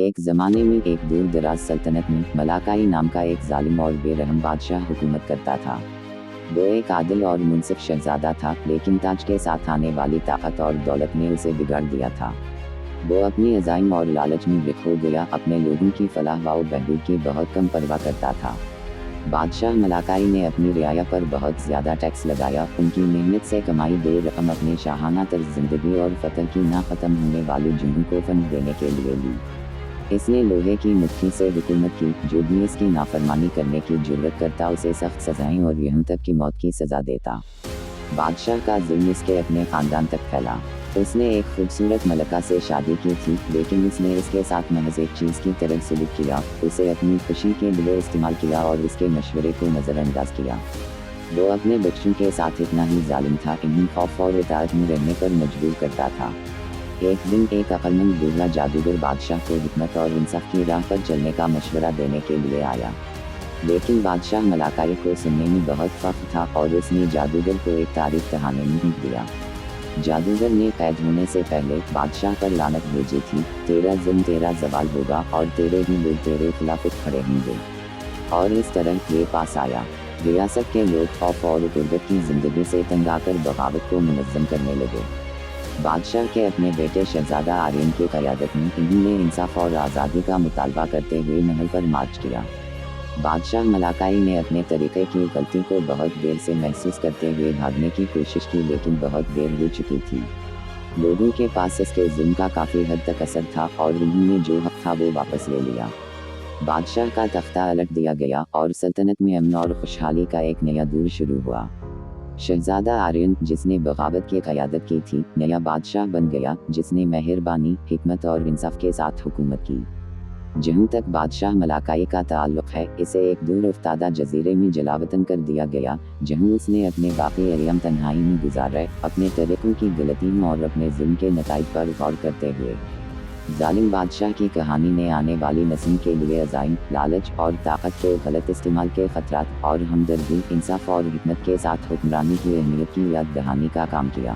एक ज़माने में एक दूर दराज सल्तनत में मलाकाई नाम का एक जालिम और बेरहम बादशाह हुकूमत करता था। वो एक आदिल और मुनसिफ शहजादा था, लेकिन ताज के साथ आने वाली ताकत और दौलत ने उसे बिगाड़ दिया था। वो अपनी अज़ाइम और लालच में खो गया, अपने लोगों की फलाह व बहबूद की बहुत कम परवाह करता था। बादशाह मलाकाई ने अपनी रियाया पर बहुत ज़्यादा टैक्स लगाया, उनकी मेहनत से कमाई गई रकम अपने शाहाना तर्ज ज़िंदगी और फतह की ना ख़त्म होने वाली जुनून को फंड देने के लिए ली। इसने लोहे की मुट्ठी से हुकूमत की, जो भी इसकी नाफरमानी करने की जुर्रत करता उसे सख्त सजाएं और यहाँ तक कि मौत की सज़ा देता। बादशाह का जुल्म इसके अपने ख़ानदान तक फैला। उसने एक खूबसूरत मलका से शादी की थी, लेकिन उसने इसके साथ महज एक चीज़ की तरह सलूक किया, उसे अपनी खुशी के लिए इस्तेमाल किया और उसके मशवरे को नज़रअंदाज किया। वो अपने बच्चों के साथ इतना ही जालिम था, इन्हें खौफ और इताअत में रहने पर मजबूर करता था। एक दिन एक अक्लमंद बूढ़ा जादूगर बादशाह को हिकमत और इंसाफ की राह पर चलने का मशवरा देने के लिए आया। लेकिन बादशाह मलाकाई को सुनने में बहुत फख्र था और उसने जादूगर को एक तारीफ कहानी नहीं दिया। जादूगर ने कैद होने से पहले बादशाह पर लानत भेजी थी, तेरा जुल्म तेरा जवाल होगा और तेरे ही लोग तेरे खिलाफ उठ खड़े होंगे। और इस तरह ये पास आया। रियासत के लोग खौफ और गुर्बत की जिंदगी से तंग आकर बगावत को मुनज़्ज़म करने लगे। बादशाह के अपने बेटे शहजादा आर्यन की क़यादत में इन्होंने इंसाफ और आज़ादी का मुतालबा करते हुए महल पर मार्च किया। बादशाह मलाकाई ने अपने तरीक़े की गलती को बहुत देर से महसूस करते हुए भागने की कोशिश की, लेकिन बहुत देर हो चुकी थी। लोगों के पास इसके जुल्म का काफ़ी हद तक असर था और उन्होंने जो हक़ था वो वापस ले लिया। बादशाह का तख्ता अलट दिया गया और सल्तनत में अमन और खुशहाली का एक नया दौर शुरू हुआ। शहजादा आर्यन, जिसने बगावत की क़यादत की थी, नया बादशाह बन गया, जिसने मेहरबानी, हिकमत और इंसाफ के साथ हुकूमत की। जहाँ तक बादशाह मलाकाई का ताल्लुक़ है, इसे एक दूर उफ्तादा जजीरे में जलावतन कर दिया गया, जहाँ उसने अपने बाकी अय्याम तन्हाई में गुजारे, अपने तरीक़ों की गलतियों और अपने जुल्म के नताइज पर गौर करते हुए। जालिम बादशाह की कहानी ने आने वाली नस्ल के लिए अज़ाइम, लालच और ताकत के गलत इस्तेमाल के ख़तरात और हमदर्दी, इंसाफ और हिकमत के साथ हुक्मरानी की अहमियत की याद दहानी का काम किया।